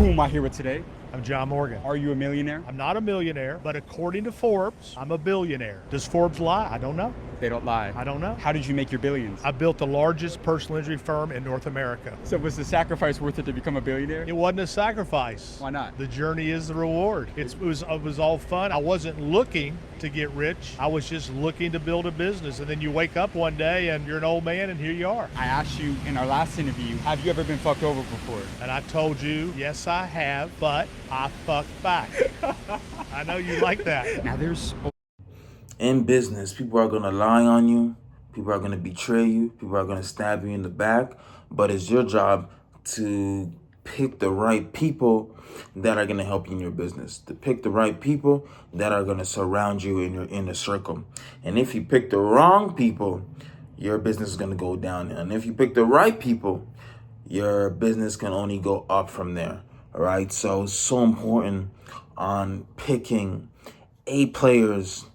Who am I here with today? I'm John Morgan. Are you a millionaire? I'm not a millionaire, but according to Forbes, I'm a billionaire. Does Forbes lie? I don't know. They don't lie. I don't know. How did you make your billions? I built the largest personal injury firm in North America. So was the sacrifice worth it to become a billionaire? It wasn't a sacrifice. Why not? The journey is the reward. It was all fun. I wasn't looking to get rich. I was just looking to build a business. And then you wake up one day and you're an old man and here you are. I asked you in our last interview, have you ever been fucked over before? And I told you, yes, I have, but I fucked back. I know you like that. Now there's... In business, people are going to lie on you. People are going to betray you. People are going to stab you in the back. But it's your job to pick the right people that are going to help you in your business. To pick the right people that are going to surround you in your inner circle. And if you pick the wrong people, your business is going to go down. And if you pick the right people, your business can only go up from there. All right. So it's so important on picking A players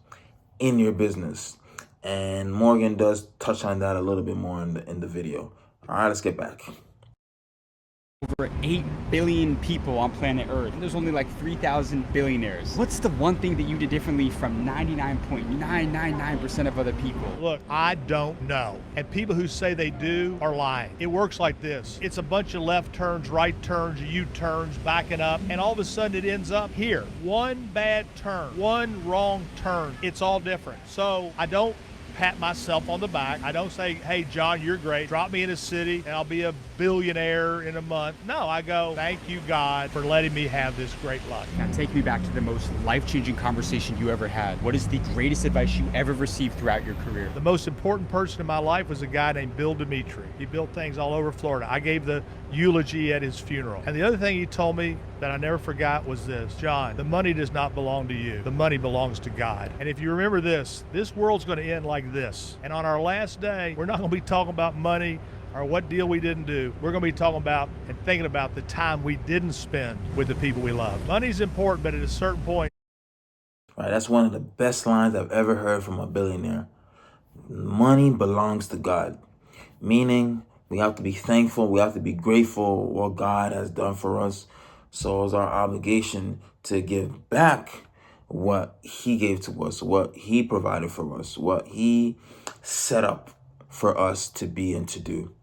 in your business. And Morgan does touch on that a little bit more in the video. All right, let's get back. Over 8 billion people on planet Earth. There's only like 3,000 billionaires. What's the one thing that you did differently from 99.999% of other people? Look, I don't know. And people who say they do are lying. It works like this. It's a bunch of left turns, right turns, U-turns, backing up, and all of a sudden it ends up here. One bad turn, one wrong turn. It's all different. So I don't pat myself on the back. I don't say, hey, John, you're great. Drop me in a city and I'll be a billionaire in a month. No, I go, thank you, God, for letting me have this great luck. Now take me back to the most life-changing conversation you ever had. What is the greatest advice you ever received throughout your career? The most important person in my life was a guy named Bill Dimitri. He built things all over Florida. I gave the eulogy at his funeral. And the other thing he told me that I never forgot was this: John, the money does not belong to you. The money belongs to God. And if you remember this world's going to end like this. And on our last day, we're not going to be talking about money or what deal we didn't do. We're going to be talking about and thinking about the time we didn't spend with the people we love. Money's important, but at a certain point. All right, that's one of the best lines I've ever heard from a billionaire. Money belongs to God. Meaning, we have to be thankful, we have to be grateful for what God has done for us. So it's our obligation to give back what He gave to us, what He provided for us, what He set up for us to be and to do,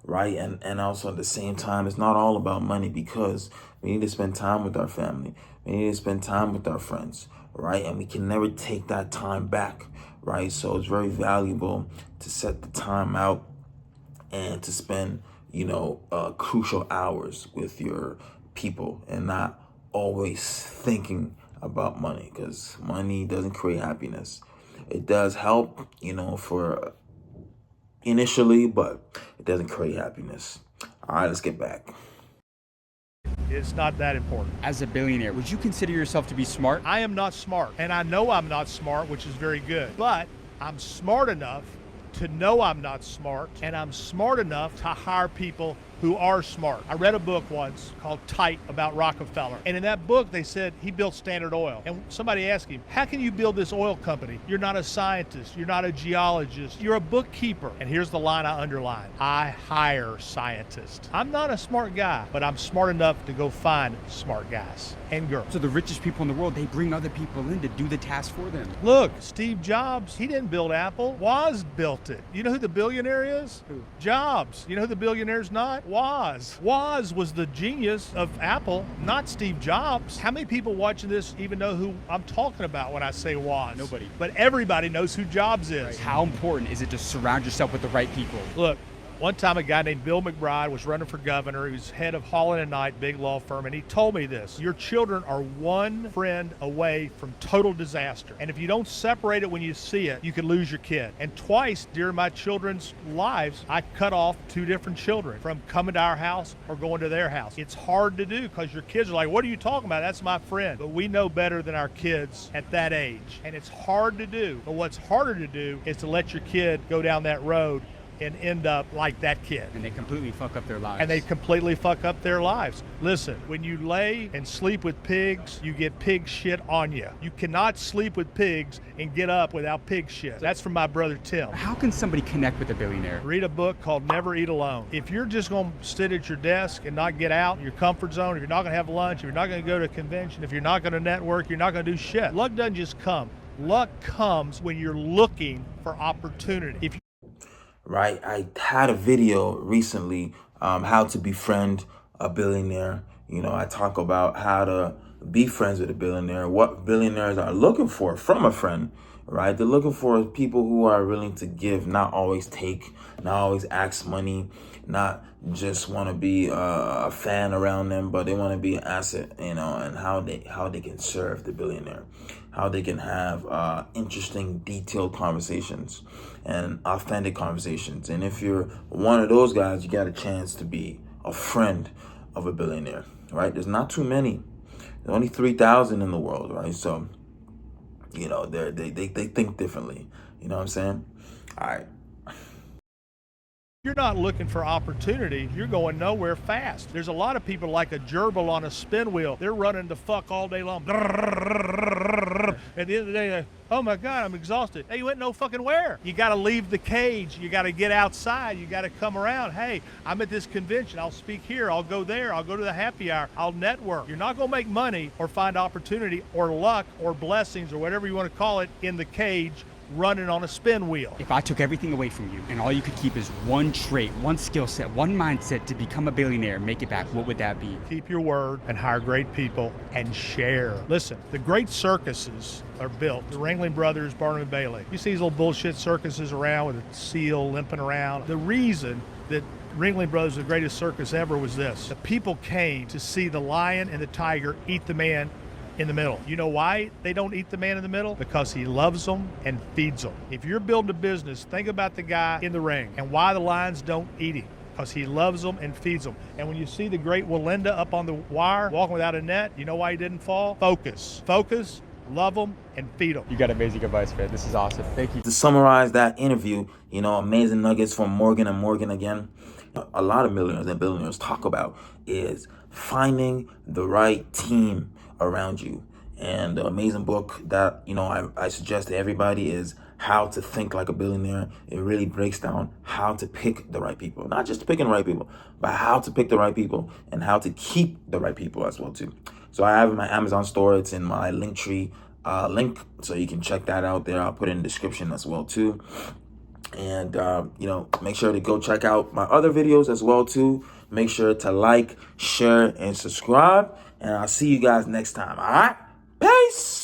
right? And also at the same time, it's not all about money, because we need to spend time with our family. We need to spend time with our friends, right? And we can never take that time back, right? So it's very valuable to set the time out and to spend, crucial hours with your people and not always thinking about money, because money doesn't create happiness. It does help, for initially, but it doesn't create happiness. All right, let's get back. It's not that important. As a billionaire, would you consider yourself to be smart? I am not smart, and I know I'm not smart, which is very good, but I'm smart enough to know I'm not smart, and I'm smart enough to hire people who are smart. I read a book once called Tight about Rockefeller. And in that book, they said he built Standard Oil. And somebody asked him, how can you build this oil company? You're not a scientist. You're not a geologist. You're a bookkeeper. And here's the line I underlined: I hire scientists. I'm not a smart guy, but I'm smart enough to go find smart guys and girls. So the richest people in the world, they bring other people in to do the task for them. Look, Steve Jobs, he didn't build Apple. Woz built it. You know who the billionaire is? Who? Jobs. You know who the billionaire's not? Woz. Woz was the genius of Apple, not Steve Jobs. How many people watching this even know who I'm talking about when I say Woz? Nobody. But everybody knows who Jobs is. Right. How important is it to surround yourself with the right people? Look, one time a guy named Bill McBride was running for governor. He was head of Holland & Knight, big law firm, and he told me this: your children are one friend away from total disaster. And if you don't separate it when you see it, you could lose your kid. And twice during my children's lives, I cut off 2 different children from coming to our house or going to their house. It's hard to do because your kids are like, what are you talking about? That's my friend. But we know better than our kids at that age. And it's hard to do. But what's harder to do is to let your kid go down that road and end up like that kid. And they completely fuck up their lives. And they completely fuck up their lives. Listen, when you lay and sleep with pigs, you get pig shit on you. You cannot sleep with pigs and get up without pig shit. That's from my brother Tim. How can somebody connect with a billionaire? Read a book called Never Eat Alone. If you're just going to sit at your desk and not get out in your comfort zone, if you're not going to have lunch, if you're not going to go to a convention, if you're not going to network, you're not going to do shit. Luck doesn't just come. Luck comes when you're looking for opportunity. Right? I had a video recently, how to befriend a billionaire. You know, I talk about how to be friends with a billionaire, what billionaires are looking for from a friend, right? They're looking for people who are willing to give, not always take, not always ask money, not just want to be a fan around them, but they want to be an asset, you know, and how they can serve the billionaire, how they can have interesting, detailed conversations and authentic conversations. And if you're one of those guys, you got a chance to be a friend of a billionaire, right? There's not too many. There's only 3,000 in the world, right? So, you know, they think differently. You know what I'm saying? All right. You're not looking for opportunity, you're going nowhere fast. There's a lot of people like a gerbil on a spin wheel. They're running the fuck all day long. At the end of the day, oh my God, I'm exhausted. Hey, you went no fucking where. You got to leave the cage. You got to get outside. You got to come around. Hey, I'm at this convention. I'll speak here. I'll go there. I'll go to the happy hour. I'll network. You're not going to make money or find opportunity or luck or blessings or whatever you want to call it in the cage running on a spin wheel. If I took everything away from you and all you could keep is one trait, one skill set, one mindset to become a billionaire and make it back, what would that be? Keep your word and hire great people and share. Listen, the great circuses are built. The Ringling Brothers, Barnum and Bailey. You see these little bullshit circuses around with a seal limping around. The reason that Ringling Brothers, the greatest circus ever, was this. The people came to see the lion and the tiger eat the man in the middle. You know why they don't eat the man in the middle? Because he loves them and feeds them. If you're building a business, think about the guy in the ring and why the lions don't eat him. Because he loves them and feeds them. And when you see the great Walinda up on the wire, walking without a net, you know why he didn't fall? Focus. Focus, love them, and feed them. You got amazing advice, Fred. This is awesome. Thank you. To summarize that interview, you know, amazing nuggets from Morgan and Morgan again. A lot of millionaires and billionaires talk about is finding the right team around you. And the amazing book that, you know, I suggest to everybody is How to Think Like a Billionaire. It really breaks down how to pick the right people, not just picking the right people, but how to pick the right people and how to keep the right people as well too. So I have it in my Amazon store. It's in my Linktree link, so you can check that out there. I'll put it in the description as well too. And you know, make sure to go check out my other videos as well too. Make sure to like, share, and subscribe. And I'll see you guys next time. All right? Peace.